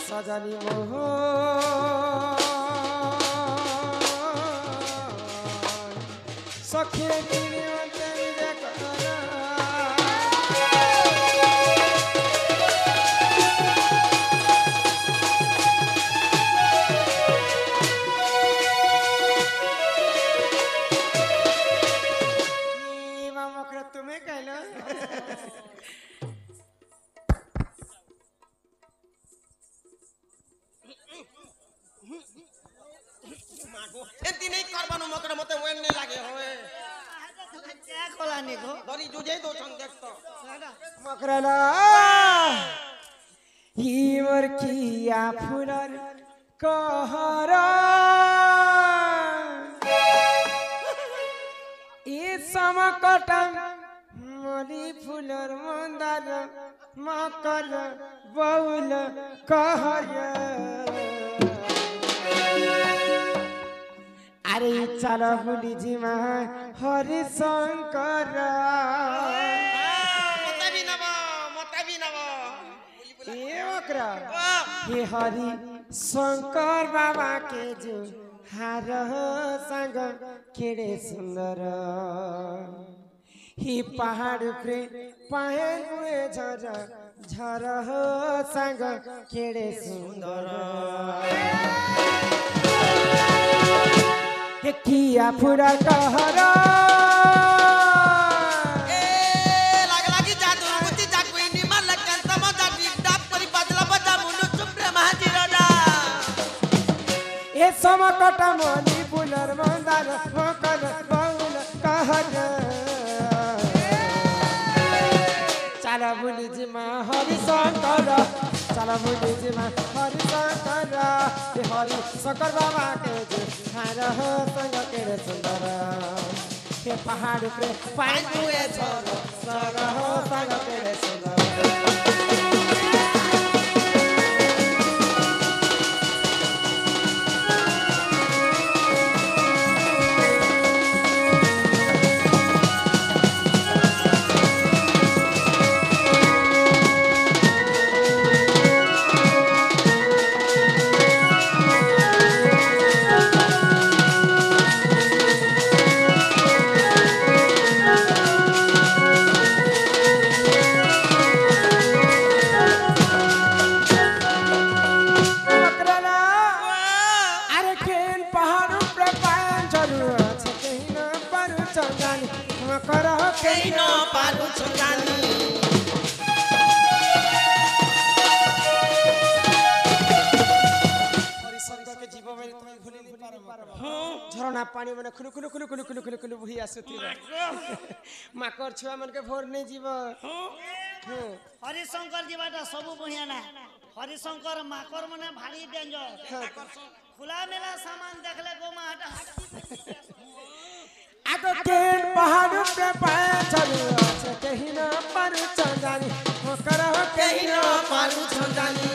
सजनी मोह सखी तुम्हें कहलो नहीं करबानो मकरा मते वेन नहीं लागे होए क्या खोला निको दरी जुजे दो छन देख तो मकराला हिमर किया फुलर कहरा ई समकटम मरी फुलर मंदार मकर बहुल कहया अरे चल भूली जिमा हरि शंकर ये हरि शंकर बाबा के जो हार संग केड़े सुंदर ही पहाड़ पे पहन हुए झर झर संग केड़े सुंदर किया फुरा कहरा ए लागला की जादू गुती जाकवी निमा लगन तमजा डाप करी बदला बजा मुनु चुप्रे महाजीराजा ए समकट मनी फुलर मंदार मकर बहुल कहरा चला भूली जिमा हरि शंकर चला भूली जिमा हरि शंकर हरि शंकर बाबा के जो हार संग केड़े सुंदर के पहाड़ पे पानी हुए झर सर संग केड़े सुंदर कहीं न पालू छंगानी हरि शंकर के जीव में तुम भूली नहीं पारो झरना पानी में खुलु खुलु खुलु खुलु खुलु खुलु खुलु बुही आसुती माकर छुआ मन के भोर नहीं जीव हरि शंकर जीवाटा सब बढ़िया ना हरि शंकर माकर मने भारी डेंजर खुला मेला सामान देखले गोमा हटा आगो के पहाड़ पे पाए चलू अच्छा कहीं ना पारू चंदानी हो करो कहीं ना पारू चंदानी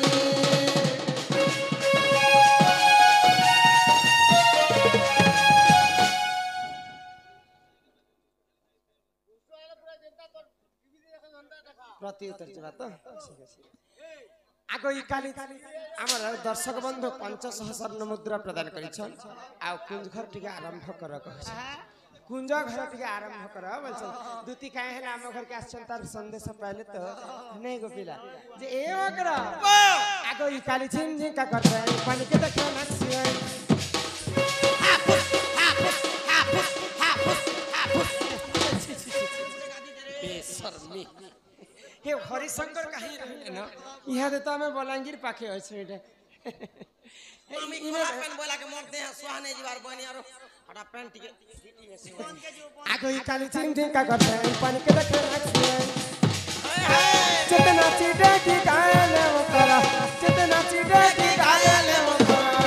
प्रति उत्तर जवाब तो आगो ई काली हमर दर्शक बंधु 500 स्वर्ण मुद्रा प्रदान करिछन आ कुंज घर टिके आरंभ कर कहछ कुंज घर टिके आरंभ कर बोलछ दुती काहे है हम घर के आछन तार संदेश पहले तो नहीं गोपिला जे ए ओकर आगो ई काली छिन जी का करते पानी के देखो ना बेशर्मी हे हरि शंकर कहीं रहले न इहा दे त में बलांगीर पाखे होय छै एटा मम्मी कोला पेन बोला के मोर दे सुहाने जीवार बनी आरो हटा पेन टिके आगो ई काली चिंग चिंग का करते पानी के देखे रखिए चेतना चिड़े की गायले वो करा चेतना चिड़े की गायले वो करा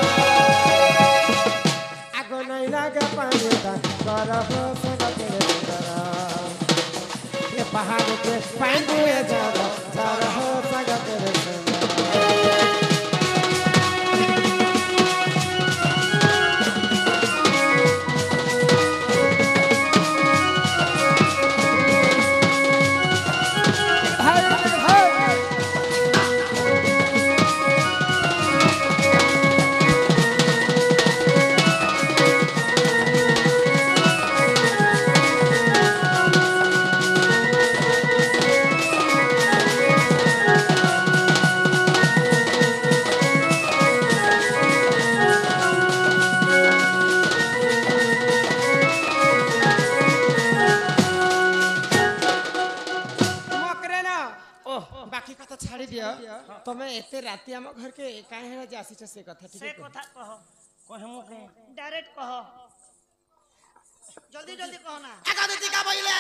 आगो नहीं लागे पानी का करहो से बकेरे करा ये पहाड़ पे पानी हुए जारा जारा हो सगा तेरे तमे एते राती हम घर के काहे है जे आसीछ से कथा से ठीक है कथा कह कहमु के डायरेक्ट कह जल्दी जल्दी कह ना आगादति का बइले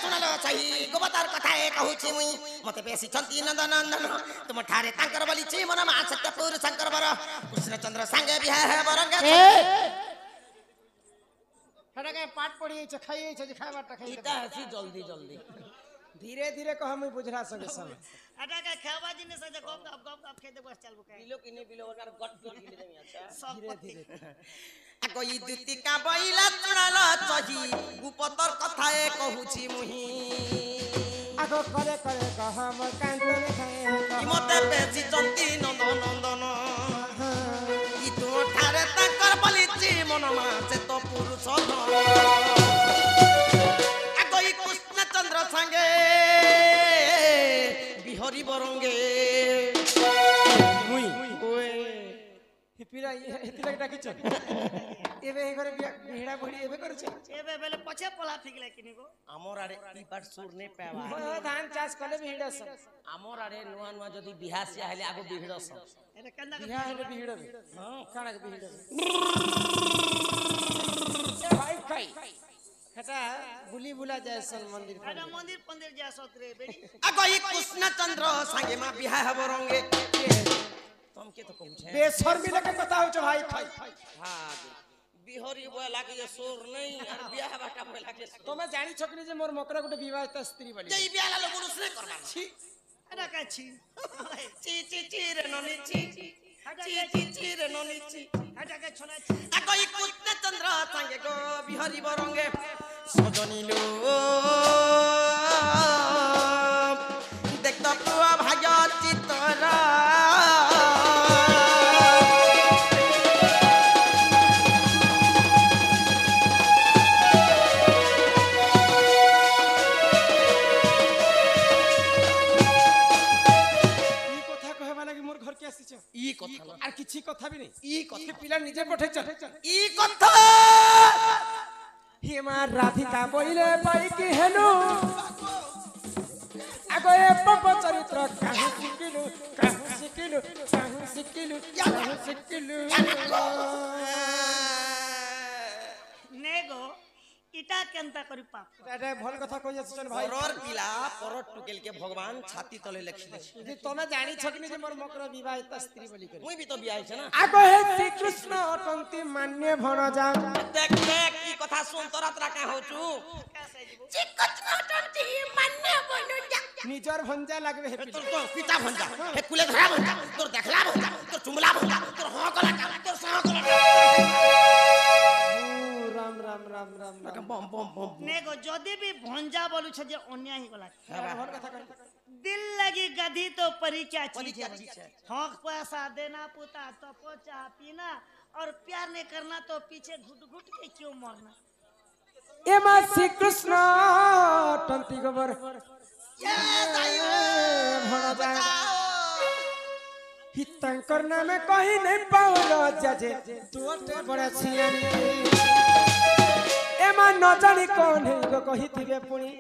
सुनलो सही गोबतार कथा ए कहूची मुई मते बेसी छंती नंदन नंदन तुम ठारे तांकर बली छी मन मा सत्यपुर शंकर बर कृष्णचंद्र संगे बिहार है बरंगे हटा के पाठ पढ़ी छ खाई छ जे खावा टा खाई इता हसी जल्दी जल्दी धीरे धीरे कह हम बुझरा सके समय अटा के खेवा जिने से गप गप खेते बस चल बुके बिलो किने बिलो कर गट कर गिले देमी अच्छा सब धीरे धीरे कोई दुति का बइला सुनलो सही गुपतर कथा ए कहूची मुही आगो करे करे कह हम कांत में खाए कि मते बेसी छंती नंदन नंदन ई तू ठारे तांकर बली छी मन मा से तो पुरुष कोई कृष्णचंद्र संगे बिहरी बरंगे मुई ओए हिपिरा हेति लग डाकी छ एबे हे करे बिहड़ा बड़ी एबे करे छ एबे बेले पछे पला फिकले किनी को आमर आड़े ई बार सुर ने पावा धान चाष कले बिहड़ा स आमर आड़े नुआ नुआ जदी बिहार से आले आगो बिहड़ स एबे कंदा बिहा है बिहड़ा हां काना के बिहड़ा भाई खाई हटा बुली बुला जाय सन मंदिर अटा मंदिर पंदिर जा सतरे बेड़ी कोई कृष्णचंद्र संगे मा बिहार बरंगे तुम के तो कहू छे बेशर्मी लगे बताओ छ भाई खाई हां बिहरी बोय लागे जे सोर नहीं और बियाह बाटा बोय लागे तमे जानी छकनी जे मोर मकरा गुटे विवाहित स्त्री बली जई बियाह ला पुरुष ने करबा छी अटा का छी ची रे ननी ची ची रे ननी ची अटा के छोना छी कोई कृष्णचंद्र संगे गो बिहरी बरंगे सजनी लो देख तो पुआ भाग्य चितरा ई कथा আর কিছু কথা বি নাই ई कथा পিলা নিজে পঠাইছ ई कथा হেমা রাধিকা বইলে পাই কি হেনু আগো এ পপ চরিত্র কাহু শিখিলু কাহু শিখিলু কাহু শিখিলু কাহু শিখিলু नेगो इटा केनता करी पाप এটা ভাল কথা কই যাচ্ছেন ভাই परर पिला परर टुकेल के भगवान छाती तले लिखले যে তুমি জানি ছকনি যে মোর মকর বিবাহিত স্ত্রী বলি করি मुई भी तो बियाह छे ना আগো হে শ্রীকৃষ্ণ অটন্তি মান্য ভণজা देख देख की कथा सुन तोरा तोरा का होचू चिकच नटंती मान्य बनु जा নিজর ভঞ্জা লাগবে হে तोर तो पिता भंजा हे कुले धरा भंजा तोर देखला भंजा तोर चुमला भंजा तोर हो कला का तोर सह कला राम राम राम राम राम बम बम बम नेगो जदी भी भंजा बोलू छ जे अन्याय ही गला ভাল কথা কই दिल लगी गधी तो परी क्या चीज परी क्या है चीज है? हक पैसा देना पुता तो पोचा पीना और प्यार नहीं करना तो पीछे घुट घुट के क्यों मरना एमा श्रीकृष्ण टंती गोबर ये दाइयो भणजा हितंकर नामे कहि नहीं पाउलो जजे तोटे बड़ा छियानी एमा न जानी कोन है गो कहिथिबे पुनी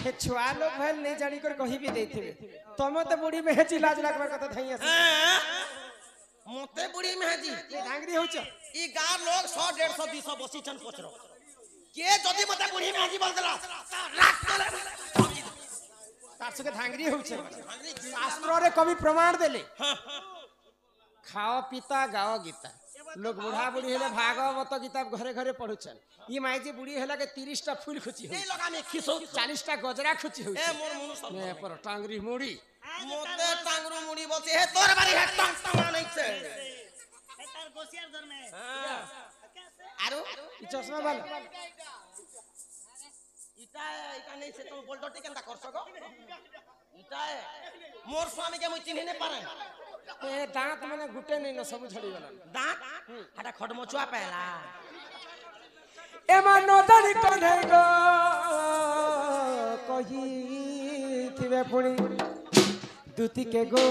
हे छुआ लोग भल नहीं जानी कर कहि भी देथिबे तमे तो बुढ़ी में हेची लाज लागबार कथा धैया से मोते बुढ़ी में जी डांगरी होछ ई गार लोग 100 150 200 बसी छन पचरो के जदी मते बुढ़ी में जी बोल देला रात तले तार सके धांगरी होछ शास्त्र रे कवि प्रमाण देले खाओ पीता गाओ गीता लोग बुढ़ा बुढ़ी हेले भागवत गीता घरे घरे पढुछन ई माइजी बुढ़ी हेला के 30 टा फूल खुची हो नहीं लगा में खिसो 40 टा गजरा खुची हो ए मोर मुनु सब ने पर टांगरी मुड़ी मोते टांगरू मुड़ी बोलते हे तोर बारी है टंग टंग नहीं से ए तार गोसियार धर में हां कैसे आरो ई चश्मा वाला इटा नहीं से तुम बोल डटी केनता कर सको इटा मोर स्वामी के मुई चिन्ह नहीं पारे ए दांत माने गुटे नहीं न सब झड़ी गला दांत हटा खडमचुआ पहला एमा न जानी कोन है गो कहि थिबे पुनी दुती के गो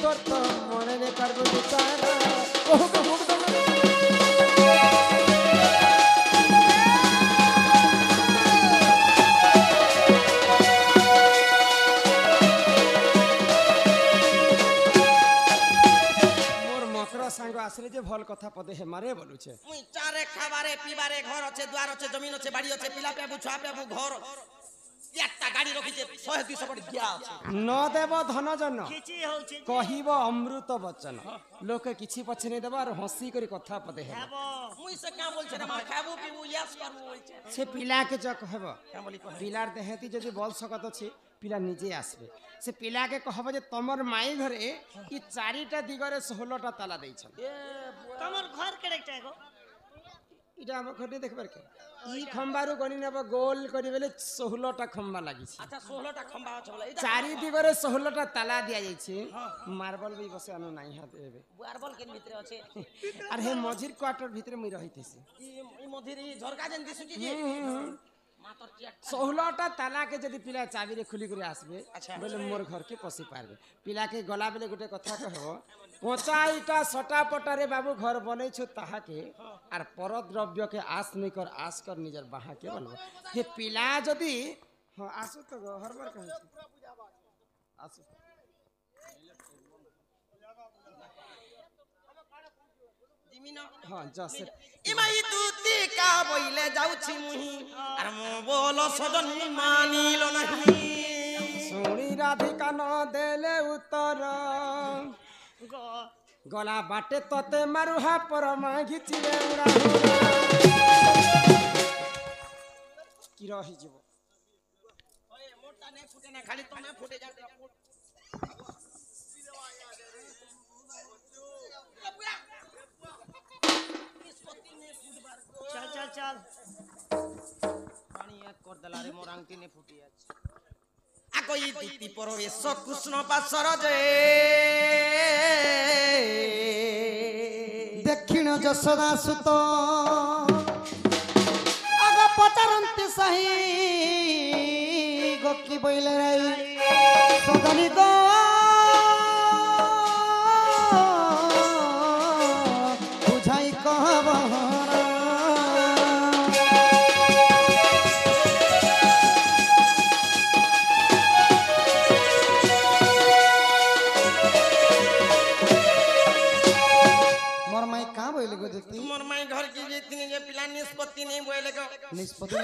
तोर तो मने ने करबो दुतारा ओह को हुक दो আসলে যে ভাল কথা পদে হে মারে বলুছে মুই চারে খাবারে পিবারে ঘর আছে দ্বার আছে জমিন আছে বাড়ি আছে পিলা পেবু ছুয়া পেবু ঘর একটা গাড়ি রখিছে 100-200 কোটি দিয়া আছে ন দেব ধন জন କିଛି ହଉଛି কহিব অমৃত বচন লোকে কিছু পছে নেই দেব আর হসি করে কথা পদে হে ହେବ মুই সে কা বলছে না মা খাবু পিবু ইয়াস করবু বলছে সে পিলাকে য কহব কা বলি কহ পিলার দেহেতি যদি বল সকত আছে পিলা নিজে আসবে সে পিলাকে কহব যে তোমার মাই ঘরে ই চারিটা দিগরে 16টা তালা দেইছন ତମର ଘର କେଡ଼େଟା ଗো এটা আমার ঘরে দেখবার কে ই খম্বারু গনি নেব গোল করি বেলে 16টা খম্বা লাগিছে আচ্ছা 16টা খম্বা আছে বলে এটা চারি দিগরে 16টা তালা দিয়া যাইছে মার্বল বই বসে আনো নাই হাতে হবে বুয়ার বল কেন ভিতরে আছে আর হে মঝির কোয়ার্টার ভিতরে মুই রহিতেছি ই মধিরি ঝরকা যেন দিছুটি যে মা তোর চিয়া 16টা তালাকে যদি পিলা চাবিরে খুলি করে আসবে আচ্ছা। বলে মোর ঘরকে পশি পারবে পিলাকে গলা বেলে গোটে কথা কহব পচাইটা সটা পটারে বাবু ঘর বনাইছো তাহাকে আর পরদ্রব্যকে আস নেই কর আস কর নিজের বাহাকে বলবো হে পিলা যদি হ্যাঁ আসো তো গো হরবার কহেছে আসো দিমিনা হ্যাঁ জসে ইমাই তুতি কা বইলে যাউছি মুহি আর মো বল সদন মানিল নাহি শুনি রাধিকা ন দেলে উত্তর গো গলা বাটে ততে মারুহা পরমা ঘিচিলে উড়া কি রহি যাব ওই মোটা নে ফুটে না খালি তুমি ফুটে যাও চল চল চল পানি এক কর দেলারে মোর আংটি নে ফুটি আছে আকই দুতি পরবেশ কৃষ্ণ পাশর যে দক্ষিণ যশোদা সুত আগ পচারন্তি সাহি গকি বইলে রাই সদনি গো বুঝাই কহবহরা মোর মাই কা বইলে গো দিতি মোর মাই ঘর কি যে তিনি যে পিলা নিষ্পত্তি নেই বইলে গো নিষ্পত্তি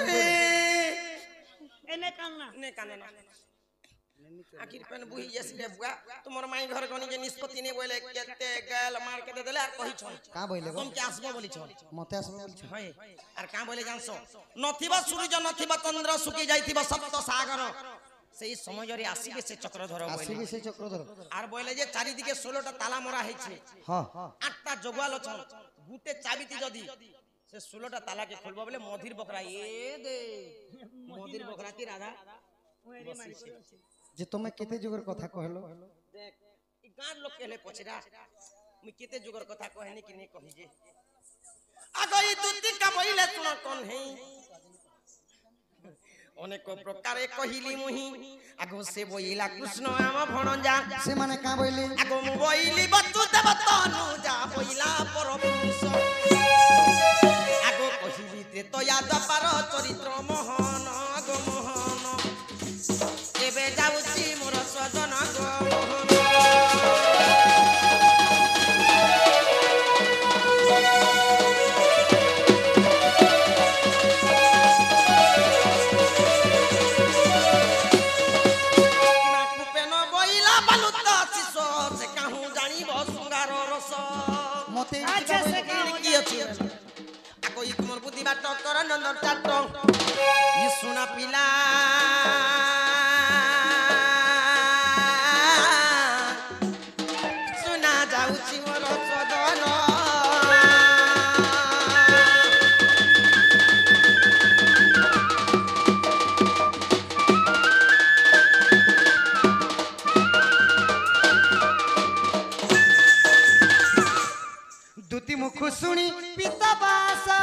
এনে কান না নে কানে না আখির পেন বুহি যাসলে বুয়া তোমার মাই ঘর গনি যে নিষ্পত্তি নেই বইলে কেতে গেল মার কেতে দেলে আর কহিছ কা বইলে গো তুমি কি আসবো বলিছ মতে আসবে বলছ হয় আর কা বলে জানছো নথিবা সূর্য নথিবা চন্দ্র শুকি যাইতিবা সপ্ত সাগর সেই সময়রে আসিবে সে চক্রধর বইলে আসিবি সেই চক্রধর আর বইলে যে চারিদিকে 16টা তালা মরা হইছে হ্যাঁ 8টা জগুয়াল আছে গুটে চাবিতি যদি সে 16টা তালাকে খুলবো বলে মধির বকরা এ দে মধির বকরা কি রাধা বসিছে যে তুমি কেতে যুগের কথা কহলো দেখ ই গাঁর লোক কেলে পছরা মুই কেতে যুগর কথা কহেনি কি নেই কহি যে আগই দুতি কা বইলে তুন কোন হেই অনেক প্রকারে কহিলি মুহি আগো সে বইলা কৃষ্ণ আম ভণজা সে মানে কা বইলি আগো মু বইলি বতু দেব তনু যা বইলা পরপুরুষ আগো কহিলি ত্রেতয়া দ্বাপার চরিত্র মোহন গো মোহন এবে যাউছি মোর সজন গো মোহন মতে আচ্ছা সে কা কি আছে আকো ই তোমার বুদ্ধি বাট কর নন্দন চাট ই সোনা পিলা সোনা যাউছি মোর সদন দুতি মুখ শুনি পিতা বাসা